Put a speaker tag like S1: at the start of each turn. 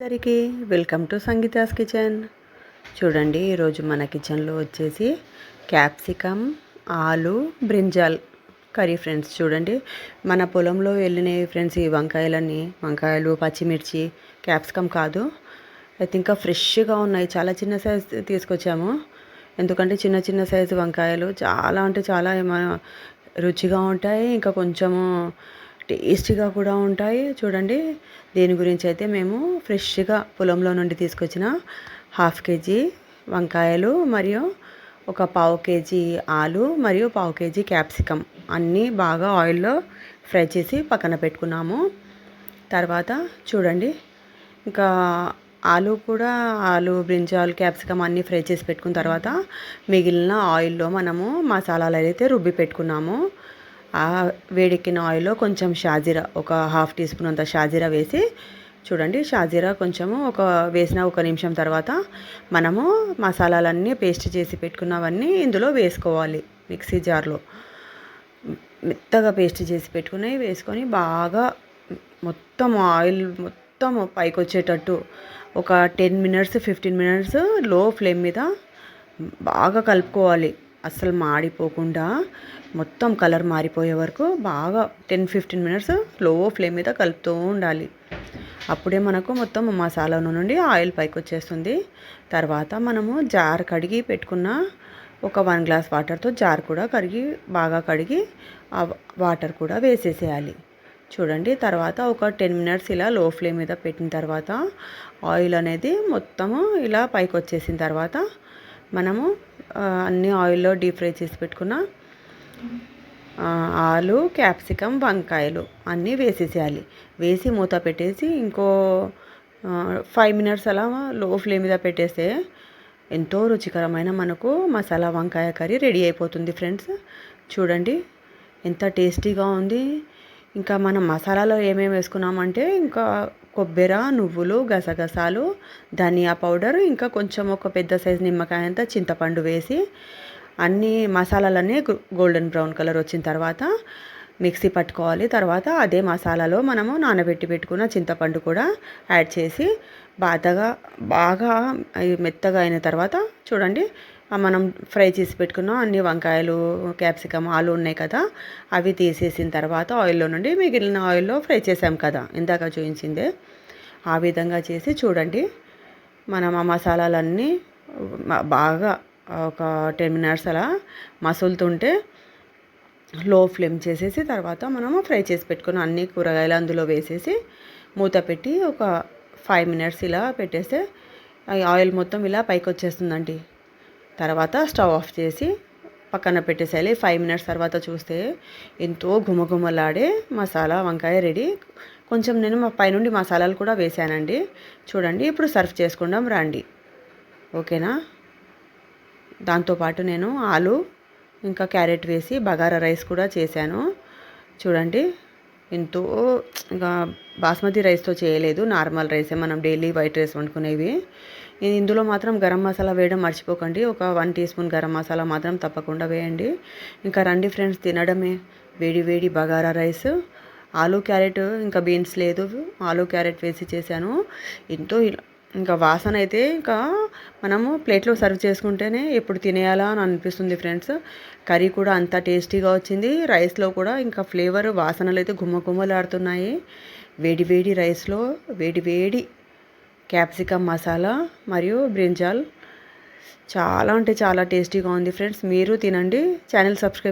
S1: అందరికీ welcome to Sangeeta's kitchen. చూడండి, ఈరోజు మన కిచెన్లో వచ్చేసి క్యాప్సికమ్, ఆలు, బ్రింజాల్ కర్రీ ఫ్రెండ్స్. చూడండి, మన పొలంలో వెళ్ళినాయి ఫ్రెండ్స్. ఈ వంకాయలు, పచ్చిమిర్చి, క్యాప్సికమ్ కాదు, అయితే ఇంకా ఫ్రెష్గా ఉన్నాయి. చాలా చిన్న సైజ్ తీసుకొచ్చాము, ఎందుకంటే చిన్న చిన్న సైజు వంకాయలు చాలా అంటే చాలా రుచిగా ఉంటాయి, ఇంకా కొంచెము టేస్టీగా కూడా ఉంటాయి. చూడండి, దీని గురించి అయితే మేము ఫ్రెష్గా పొలంలో నుండి తీసుకొచ్చిన 1/2 కేజీ వంకాయలు మరియు ఒక 1/4 కేజీ ఆలు మరియు 1/4 కేజీ క్యాప్సికమ్ అన్నీ బాగా ఆయిల్లో ఫ్రై చేసి పక్కన పెట్టుకున్నాము. తర్వాత చూడండి, ఇంకా ఆలు, బ్రింజాల్, క్యాప్సికమ్ అన్నీ ఫ్రై చేసి పెట్టుకున్న తర్వాత మిగిలిన ఆయిల్లో మనము మసాలాలు అయితే రుబ్బి పెట్టుకున్నాము. ఆ వేడెక్కిన ఆయిల్లో కొంచెం షాజీరా, ఒక 1/2 టీ స్పూన్ అంత షాజీరా వేసి, చూడండి షాజీరా కొంచెము వేసిన 1 నిమిషం తర్వాత మనము మసాలాలన్నీ పేస్ట్ చేసి పెట్టుకున్నవన్నీ ఇందులో వేసుకోవాలి. మిక్సీ జార్లో మెత్తగా పేస్ట్ చేసి పెట్టుకున్నవి వేసుకొని బాగా మొత్తం ఆయిల్ మొత్తం పైకి వచ్చేటట్టు ఒక 10 మినిట్స్ 15 మినిట్స్ లో ఫ్లేమ్ మీద బాగా కలుపుకోవాలి. అస్సలు మాడిపోకుండా మొత్తం కలర్ మారిపోయే వరకు బాగా 10-15 మినిట్స్ లో ఫ్లేమ్ మీద కలుపుతూ ఉండాలి. అప్పుడే మనకు మొత్తం మసాలా నుండి ఆయిల్ పైకి వచ్చేస్తుంది. తర్వాత మనము జార్ కడిగి పెట్టుకున్న ఒక 1 గ్లాస్ వాటర్తో జార్ కూడా బాగా కడిగి ఆ వాటర్ కూడా వేసేసేయాలి. చూడండి, తర్వాత ఒక 10 మినిట్స్ ఇలా లో ఫ్లేమ్ మీద పెట్టిన తర్వాత ఆయిల్ అనేది మొత్తము ఇలా పైకి వచ్చేసిన తర్వాత మనము అన్ని ఆయిల్లో డీప్ ఫ్రై చేసి పెట్టుకున్న ఆలు, క్యాప్సికమ్, వంకాయలు అన్నీ వేసేసేయాలి. వేసి మూత పెట్టేసి ఇంకో 5 మినిట్స్ అలా లో ఫ్లేమ్ మీద పెట్టేస్తే ఎంతో రుచికరమైన మనకు మసాలా వంకాయ కర్రీ రెడీ అయిపోతుంది ఫ్రెండ్స్. చూడండి ఎంత టేస్టీగా ఉంది. ఇంకా మనం మసాలాలో ఏమేమి వేసుకున్నామంటే ఇంకా కొబ్బరి, నువ్వులు, గసగసాలు, ధనియా పౌడర్, ఇంకా కొంచెం ఒక పెద్ద సైజు నిమ్మకాయ అంతా చింతపండు వేసి అన్ని మసాలాలన్నీ గోల్డెన్ బ్రౌన్ కలర్ వచ్చిన తర్వాత మిక్సీ పట్టుకోవాలి. తర్వాత అదే మసాలాలో మనము నానబెట్టి పెట్టుకున్న చింతపండు కూడా యాడ్ చేసి బాగా మెత్తగా అయిన తర్వాత చూడండి, మనం ఫ్రై చేసి పెట్టుకున్న అన్ని వంకాయలు, క్యాప్సికమ్, ఆలు ఉన్నాయి కదా, అవి తీసేసిన తర్వాత ఆయిల్లో నుండి మిగిలిన ఆయిల్లో ఫ్రై చేసాం కదా ఇందాక చూపించిందే, ఆ విధంగా చేసి చూడండి మనం ఆ మసాలాలన్నీ బాగా ఒక 10 మినిట్స్ అలా మసులుతుంటే లో ఫ్లేమ్ చేసేసి తర్వాత మనము ఫ్రై చేసి పెట్టుకున్న అన్ని కూరగాయలు అందులో వేసేసి మూత పెట్టి ఒక 5 మినిట్స్ ఇలా పెట్టేస్తే ఆయిల్ మొత్తం ఇలా పైకి వచ్చేస్తుందండి. తర్వాత స్టవ్ ఆఫ్ చేసి పక్కన పెట్టేసేయాలి. 5 మినిట్స్ తర్వాత చూస్తే ఎంతో గుమగుమలాడే మసాలా వంకాయ రెడీ. కొంచెం నేను పైనుండి మసాలాలు కూడా వేసానండి. చూడండి, ఇప్పుడు సర్వ్ చేసుకుందాం రండి. ఓకేనా? దాంతోపాటు నేను ఆలు ఇంకా క్యారెట్ వేసి బగారా రైస్ కూడా చేశాను. చూడండి, ఎంతో ఇంకా బాస్మతి రైస్తో చేయలేదు, నార్మల్ రైసే, మనం డైలీ వైట్ రైస్ వండుకునేవి. ఇందులో మాత్రం గరం మసాలా వేయడం మర్చిపోకండి. ఒక 1 టీ స్పూన్ గరం మసాలా మాత్రం తప్పకుండా వేయండి. ఇంకా రండి ఫ్రెండ్స్, తినడమే. వేడి వేడి బగారా రైస్, ఆలు క్యారెట్, ఇంకా బీన్స్ లేదు, ఆలు క్యారెట్ వేసి చేశాను. ఎంతో ఇంకా వాసన అయితే ఇంకా మనము ప్లేట్లో సర్వ్ చేసుకుంటేనే ఎప్పుడు తినేయాలా అని అనిపిస్తుంది ఫ్రెండ్స్. కర్రీ కూడా అంత టేస్టీగా వచ్చింది. రైస్లో కూడా ఇంకా ఫ్లేవర్ వాసనలు అయితే గుమ్మగుమ్మలాడుతున్నాయి. వేడి వేడి రైస్లో వేడి వేడి క్యాప్సికమ్ మసాలా మరియు బ్రింజాల్ చాలా అంటే చాలా టేస్టీగా ఉంది ఫ్రెండ్స్. మీరు తినండి. Channel subscribe